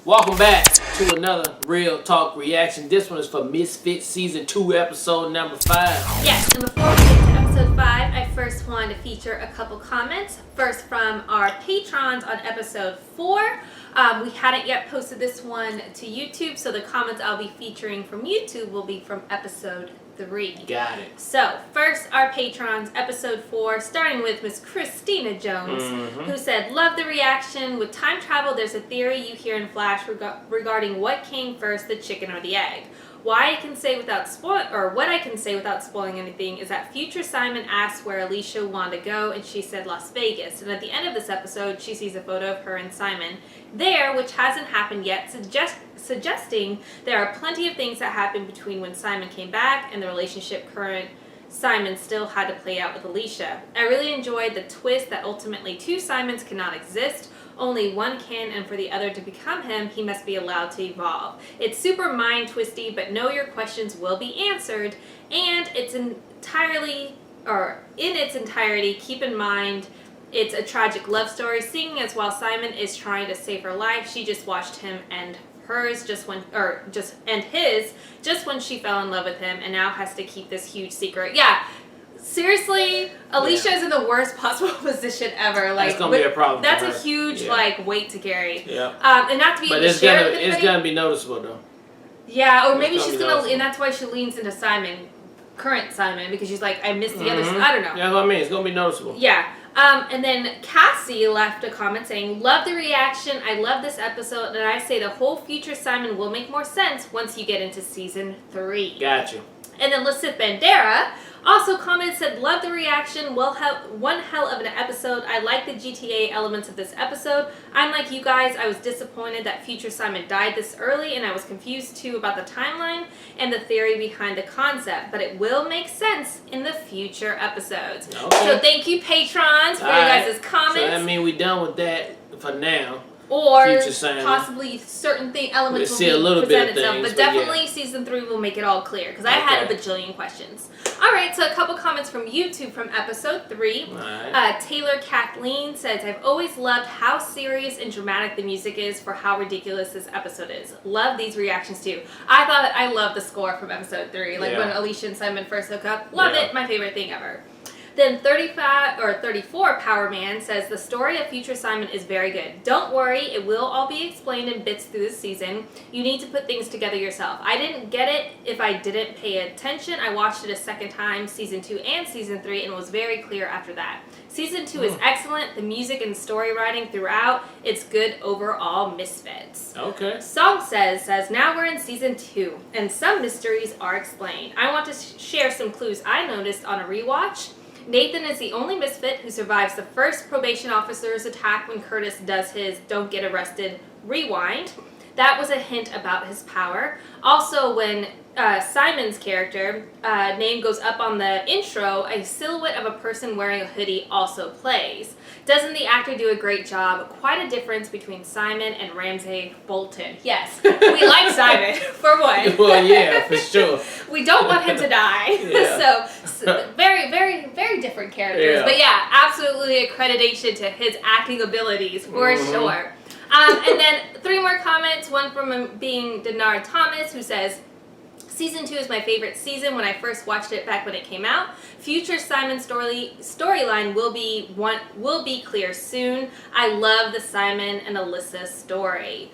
Welcome back to another Real Talk reaction. This one is for Misfits Season 2, Episode number 5. Yes, and before we get to Episode 5, I first wanted to feature a couple comments. First from our patrons on Episode 4. We hadn't yet posted this one to YouTube, so the comments I'll be featuring from YouTube will be from Episode 3. Got it. So, first, our patrons, Episode 4, starting with Miss Christina Jones, who said, love the reaction. With time travel, there's a theory you hear in Flash regarding what came first, the chicken or the egg. What I can say without spoiling anything is that future Simon asked where Alicia wanted to go, and she said Las Vegas. And at the end of this episode, she sees a photo of her and Simon there, which hasn't happened yet, suggesting there are plenty of things that happened between when Simon came back and the relationship current Simon still had to play out with Alicia. I really enjoyed the twist that ultimately two Simons cannot exist. Only one can, and for the other to become him, he must be allowed to evolve. It's super mind twisty, but know your questions will be answered, and in its entirety, keep in mind it's a tragic love story, seeing as while Simon is trying to save her life, she just watched him end his just when she fell in love with him, and now has to keep this huge secret. Yeah. Seriously, Alicia is in the worst possible position ever. Like, it's gonna be a problem. That's a huge weight to carry. Yeah. And not to be but able to share it with it's gonna be noticeable though. Yeah, or maybe she's gonna, and that's why she leans into current Simon, because she's like, I missed the other. I don't know. Yeah, that's what I mean. It's gonna be noticeable. Yeah. And then Cassie left a comment saying, love the reaction. I love this episode, and I say the whole future Simon will make more sense once you get into season 3. Gotcha. And then Lissith Bandera also commented, said, love the reaction. Well, one hell of an episode. I like the GTA elements of this episode. I'm like you guys. I was disappointed that future Simon died this early, and I was confused too about the timeline and the theory behind the concept. But it will make sense in the future episodes. Okay. So thank you, patrons, for your guys' comments. So that means we're done with that for now. Or possibly certain elements will present itself. But definitely season 3 will make it all clear, because I had a bajillion questions. Alright, so a couple comments from YouTube from episode 3. Taylor Kathleen says, I've always loved how serious and dramatic the music is for how ridiculous this episode is. Love these reactions too. I love the score from episode 3. Like when Alicia and Simon first hook up. Love it. My favorite thing ever. Then 34 Power Man says, the story of future Simon is very good. Don't worry, it will all be explained in bits through this season. You need to put things together yourself. I didn't get it if I didn't pay attention. I watched it a second time, season 2 and season 3, and it was very clear after that. Season 2 is excellent. The music and story writing throughout, it's good overall. Misfits. Okay. Song says, now we're in season 2, and some mysteries are explained. I want to share some clues I noticed on a rewatch. Nathan is the only misfit who survives the first probation officer's attack when Curtis does his don't get arrested rewind. That was a hint about his power. Also, when Simon's character name goes up on the intro, a silhouette of a person wearing a hoodie also plays. Doesn't the actor do a great job? Quite a difference between Simon and Ramsay Bolton. Yes, we like Simon, for one. Well, yeah, for sure. We don't want him to die. So very, very, very different characters. But yeah, absolutely accreditation to his acting abilities, for sure. And then 3 more comments. One from being Denard Thomas, who says, Season 2 is my favorite season. When I first watched it back when it came out, future Simon storyline will be clear soon. I love the Simon and Alyssa story.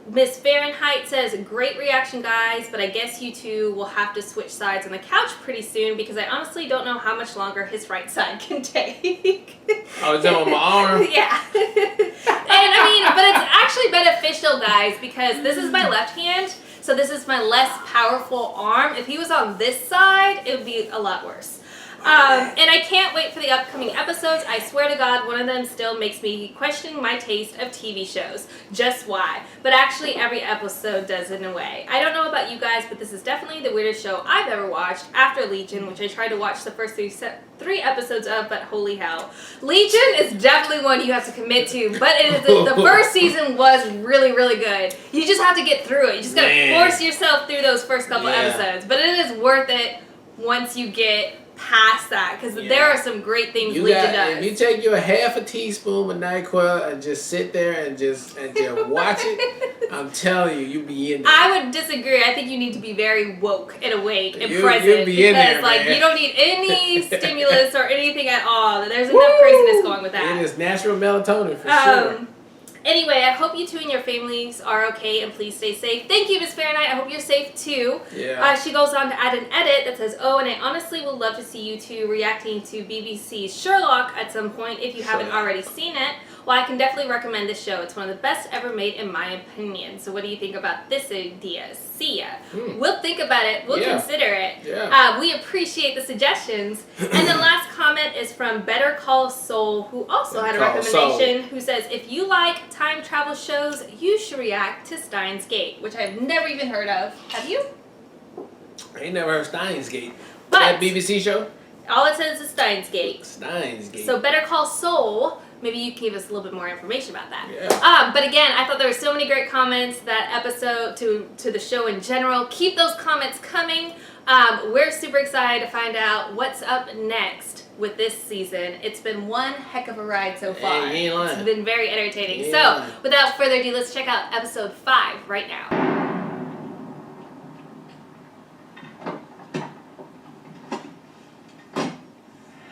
Miss Fahrenheit says, great reaction, guys, but I guess you two will have to switch sides on the couch pretty soon, because I honestly don't know how much longer his right side can take. Oh, is that on my arm? Yeah. And I mean, but it's actually beneficial, guys, because this is my left hand, so this is my less powerful arm. If he was on this side, it would be a lot worse. And I can't wait for the upcoming episodes. I swear to God, one of them still makes me question my taste of TV shows. Just why? But actually, every episode does in a way. I don't know about you guys, but this is definitely the weirdest show I've ever watched after Legion, which I tried to watch the first three episodes of, but holy hell. Legion is definitely one you have to commit to, but the first season was really, really good. You just have to get through it. You just gotta force yourself through those first couple episodes. But it is worth it once you get past that because there are some great things Legion does. If you take your half a teaspoon of NyQuil and just sit there and just watch it, I'm telling you, you'll be in there. I would disagree. I think you need to be very woke and awake and present be in there, like man. you don't need any stimulus or anything at all. There's enough craziness going with that. It is natural melatonin for sure. Anyway, I hope you two and your families are okay and please stay safe. Thank you, Ms. Fahrenheit. I hope you're safe too. Yeah. She goes on to add an edit that says, "Oh, and I honestly would love to see you two reacting to BBC's Sherlock at some point if you haven't already seen it. Well, I can definitely recommend this show. It's one of the best ever made in my opinion. So what do you think about this idea? See ya. We'll think about it. We'll consider it. Yeah. We appreciate the suggestions." And the last comment is from Better Call Saul, who also had a recommendation, who says, "If you like time travel shows, you should react to Steins Gate," which I've never even heard of. Have you? I ain't never heard of Steins Gate. But that BBC show? All it says is Steins Gate. Steins Gate. So Better Call Saul. Maybe you can give us a little bit more information about that. Yeah. But again, I thought there were so many great comments that episode to the show in general. Keep those comments coming. We're super excited to find out what's up next with this season. It's been one heck of a ride so far. Hey, you ain't lying. It's been very entertaining. You So, ain't lying. without further ado, let's check out episode 5 right now.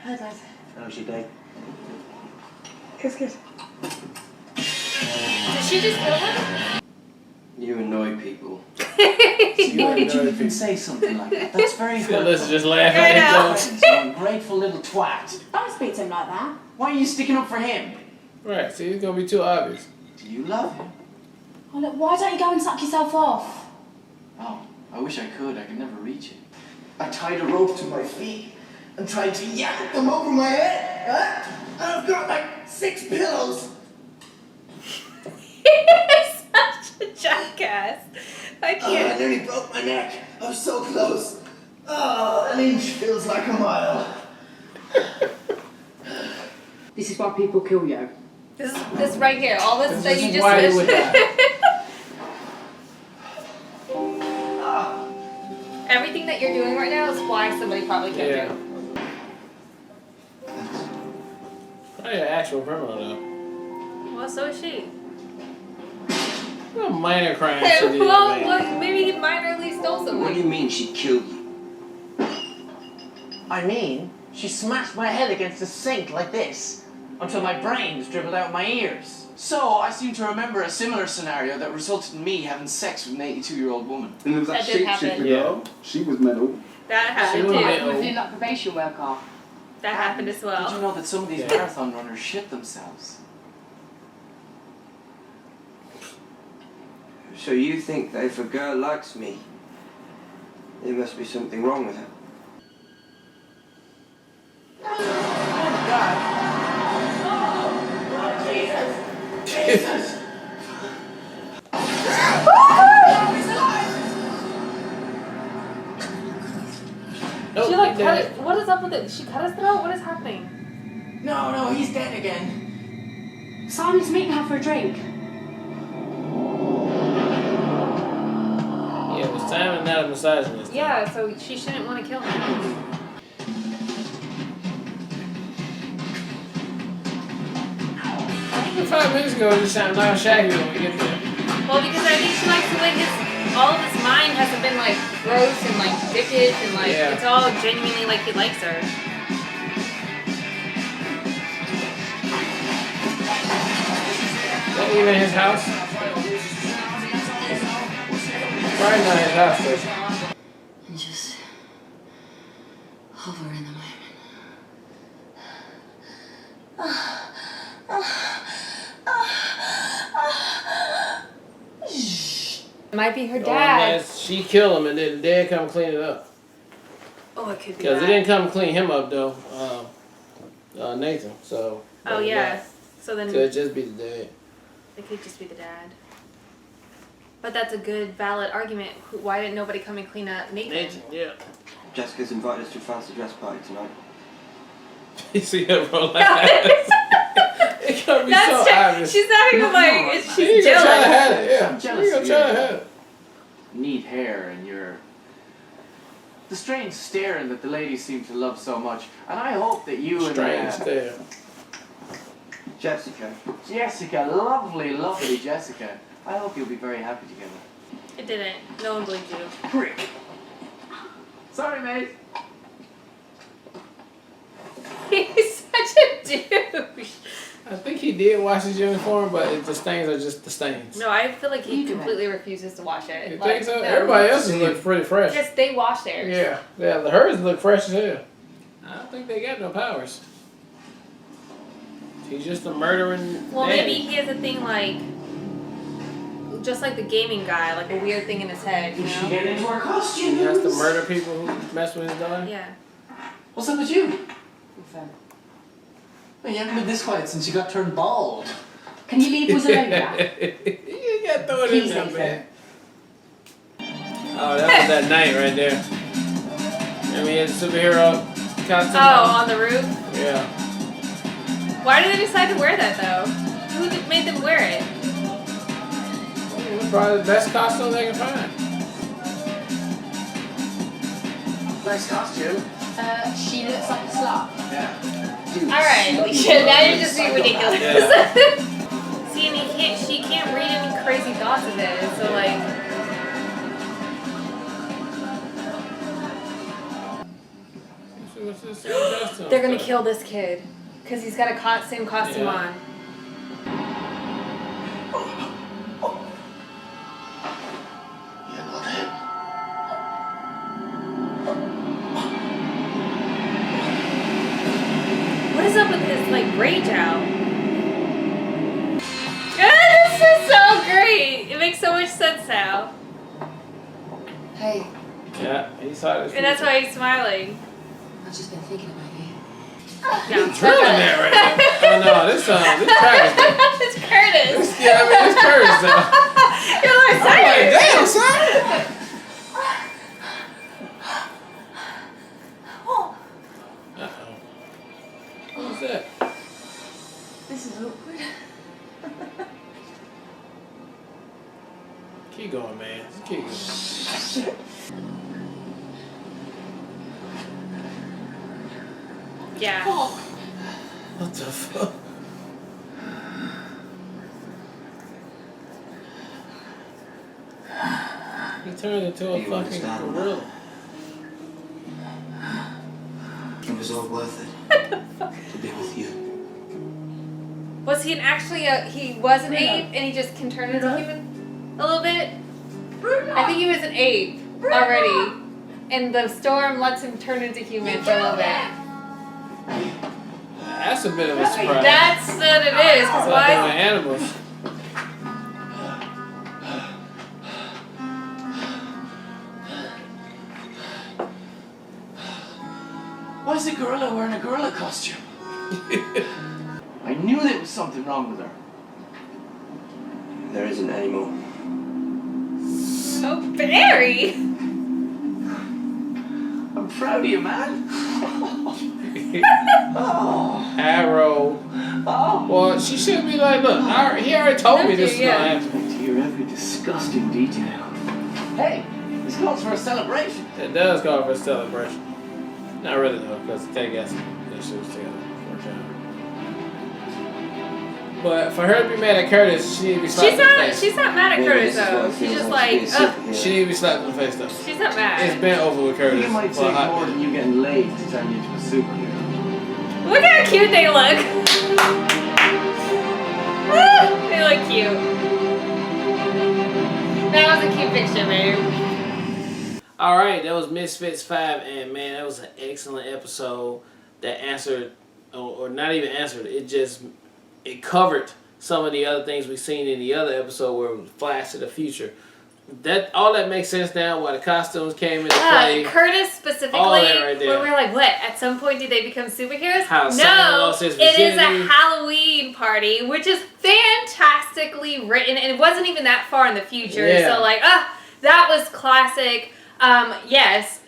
Hi, Dad. How's your day? Good. Did she just kill him? You annoy people. Why did you even say something like that? That's very hurtful. Let's just laugh at it. You ungrateful little twat. Don't speak to him like that. Why are you sticking up for him? Right, see, it's gonna be too obvious. Do you love him? Oh, look, why don't you go and suck yourself off? Oh, I wish I could. I could never reach it. I tied a rope to my feet and tried to yank them over my head. And I've got like 6 pillows. He's such a jackass. I I can't. nearly broke my neck. I was so close. Oh, an inch feels like a mile. This is why people kill you. This right here, all this that you is why you just would mentioned. die. Everything that you're doing right now is why somebody probably killed Yeah. you. Probably an actual criminal though. Well, so is she. What minor crime she did, man. Well, maybe he minorly stole something. What do you mean she killed you? I mean, she smashed my head against the sink like this until my brains dribbled out my ears. So I seem to remember a similar scenario that resulted in me having sex with an 82-year-old woman. And there was That that did happen. shapeshifter girl. She was mental. That happened She was too. mental. Within like probation worker. That happened as Did you well. know that some of these Yeah. marathon runners shit themselves? So you think that if a girl likes me, there must be something wrong with her? Oh God! Oh, Jesus! Nope, She like he cut dead. it. What is up with it? She cut his throat? What is happening? No, he's dead again. Simon's meeting her for a drink. Yeah, it was time and not a misogynist. Yeah, so she shouldn't want to kill him. 5 minutes ago, it just sounded like Shaggy when we get there. Well, because I think she likes the way all of his mind hasn't been like gross and like dickish and like it's all genuinely like he likes her. Is that even his house? Probably not his house, though. And just hover in the moment. It might be her Or dad. unless she killed him and then the dad come clean it up. Oh, it could be Because that. it didn't come clean him up, though. Nathan, so. Oh, yeah. So then Could just be the dad. it could just be the dad. But that's a good, valid argument. Why didn't nobody come and clean up Nathan? Nathan, yeah. Jessica's invited us to a fancy dress party tonight. You see her roll like that? It can't be so obvious. She's not even like, She she's ain't gonna try to jealous. have it, yeah. I'm She jealous ain't gonna of try you. to have it. Neat hair and your The strange staring that the ladies seem to love so much, and I hope that you Strange stare. Jessica. Jessica, lovely Jessica. I hope you'll be very happy together. It didn't. No one believed you. Prick. Sorry, mate. He's such a douche. I think he did wash his uniform, but the stains are just the stains. No, I feel like he completely refuses to wash it. You Like, think so? no. Everybody else's look pretty fresh. Just they wash theirs. Yeah, hers look fresh as hell. I don't think they got no powers. He's just a murdering. Well, daddy. maybe he has a thing like, just like the gaming guy, like a weird thing in his head, you We should know? get into our costumes. He has to murder people who mess with his daughter. Yeah. What's up with you? Nothing. Well, you haven't been this quiet since you got turned bald. Can you leave us alone now? You got to throw it in Please, there, Nathan. man. Oh, that was that night right there. I mean, it's superhero costume. Oh, on the roof? Yeah. Why did they decide to wear that though? Who made them wear it? It was probably the best costume they can find. Nice costume. She looks like a slut. Yeah. Alright, Alicia, now you're just being ridiculous. Yeah. See, and she can't read any crazy thoughts of it, so like... What's this costume? They're gonna kill this kid, because he's got a same costume Yeah. on. You're not him. What is up with his, like, rage out? This is so great! It makes so much sense now. Hey, Yeah, he saw this. And that's why he's smiling. I've just been thinking about you. No, Drilling that right now. Oh no, this Travis. It's Curtis. Yeah, I mean, it's Curtis though. You're like, I'm like, "Sire." damn, son. Uh-oh. What was that? This is awkward. Keep going, man. Just keep going. Yeah. What the fuck? He turned into a You fucking understand gorilla. It was all worth it to be with you. Was he actually he was an ape and he just can turn into human a little bit? I think he was an ape already. And the storm lets him turn into human for a little bit. That's a bit of a surprise. That's what it is, because Like they were why? animals. Why is the gorilla wearing a gorilla costume? I knew there was something wrong with her. There isn't any more. Oh, Barry! I'm proud of you, man. Oh. Arrow. Oh. Well, she should be like, look, he already told me this is Yeah. gonna happen. To your every disgusting detail. Hey, this calls for a celebration. It does call for a celebration. Not really though, because Ted got some issues together. But for her to be mad at Curtis, she need to be slapped in the face. She's not mad at Maybe Curtis this is what though. it She's feels just like to be like, a ugh. superhero. She need to be slapped in the face though. She's not mad. It's been over with Curtis. It might for a take hot more minute. than you getting laid to turn you into a superhero. Look how cute they look. They look cute. That was a cute picture, babe. Alright, that was Misfits 5, and man, that was an excellent episode that answered, or not even answered, it covered some of the other things we've seen in the other episode where it was Flash to the future. All that makes sense now, why the costumes came into play. Curtis specifically, All that right there. where we're like, what? At some point did they become superheroes? How Simon no, lost his it is a virginity. Halloween party, which is fantastically written, and it wasn't even that far in the future. Yeah. So like, that was classic. Yes,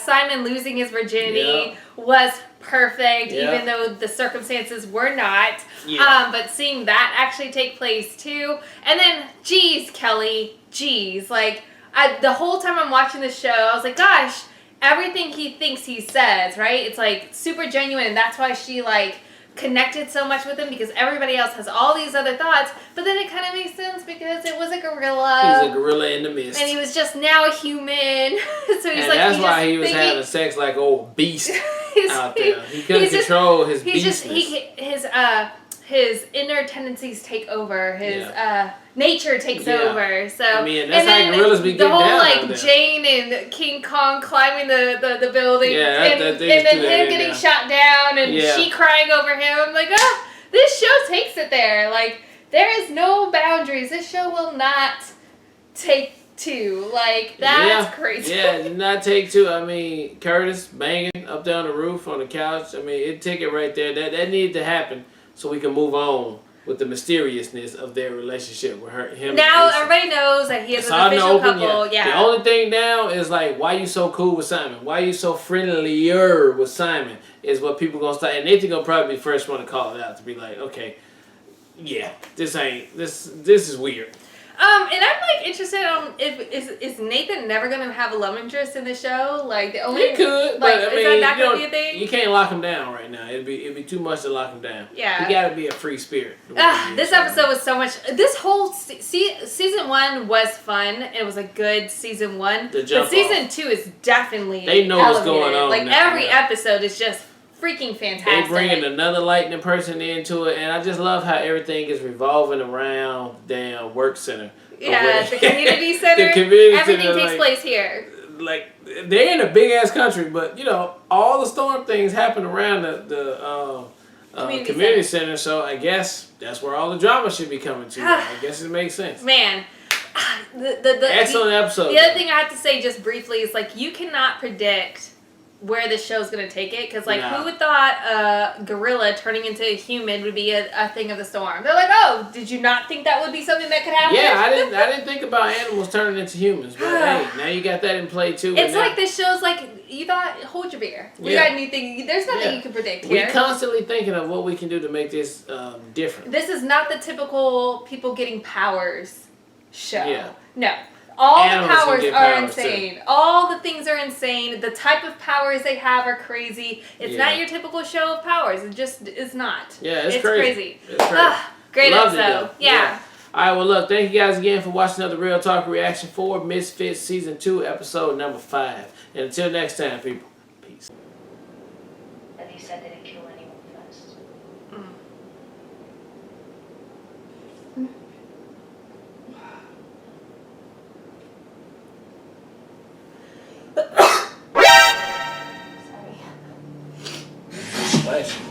Simon losing his virginity was perfect, Yeah. even though the circumstances were not. Yeah. But seeing that actually take place too, and then, geez, Kelly, geez, like the whole time I'm watching this show, I was like, gosh, everything he thinks he says, right? It's like super genuine, and that's why she like connected so much with him, because everybody else has all these other thoughts. But then it kind of makes sense because it was a gorilla. He's a gorilla in the mist, and he was just now a human. So he's and like, that's why he was having sex like old beast out there. He couldn't control his beastness. His inner tendencies take over. His nature takes over. So I mean, that's how gorillas be getting down. The whole like Jane and King Kong climbing the building, and then him getting shot down, and she crying over him. I'm like, this show takes it there. Like, there is no boundaries. This show will not take two. Like, that's crazy. Yeah, did not take two. I mean, Curtis banging up down the roof on the couch. I mean, it took it right there. That needed to happen so we can move on with the mysteriousness of their relationship with him. Now everybody knows that he is an official couple. Yeah. The only thing now is like, why you so cool with Simon? Why you so friendlier with Simon? Is what people gonna start, and Nathan gonna probably be the first one to call it out, to be like, okay, yeah, this is weird. And I'm like interested on is Nathan never gonna have a love interest in the show? Like the only he could, like, but I mean, is that not gonna be a thing? You can't lock him down right now. It'd be too much to lock him down. Yeah, he gotta be a free spirit. This episode was so much. This whole season 1 was fun. It was a good season 1. But season 2 is definitely they know elevated. What's going on. Like now, every episode is just freaking fantastic. They bringing another lightning person into it, and I just love how everything is revolving around the damn work center. Yeah, the community center. Everything takes place here. Like, they're in a big ass country, but you know, all the storm things happen around the community center. So I guess that's where all the drama should be coming to. I guess it makes sense. Man, the excellent episode. The other thing I have to say just briefly is like, you cannot predict where this show's gonna take it, because like who would thought a gorilla turning into a human would be a thing of the storm? They're like, oh, did you not think that would be something that could happen? Yeah, I didn't think about animals turning into humans, but hey, now you got that in play too. It's like this show's like, you thought, hold your beer. We got anything. There's nothing you can predict here. We're constantly thinking of what we can do to make this different. This is not the typical people getting powers show. Yeah. No. All Animals the powers are insane. Too. All the things are insane. The type of powers they have are crazy. It's not your typical show of powers. It just is not. Yeah, it's crazy. It's crazy. Great episode. Yeah. All right, well, look, thank you guys again for watching another Real Talk reaction for Misfits Season 2, Episode number 5. And until next time, people, peace. At least I didn't kill anyone first. Sorry. Splash.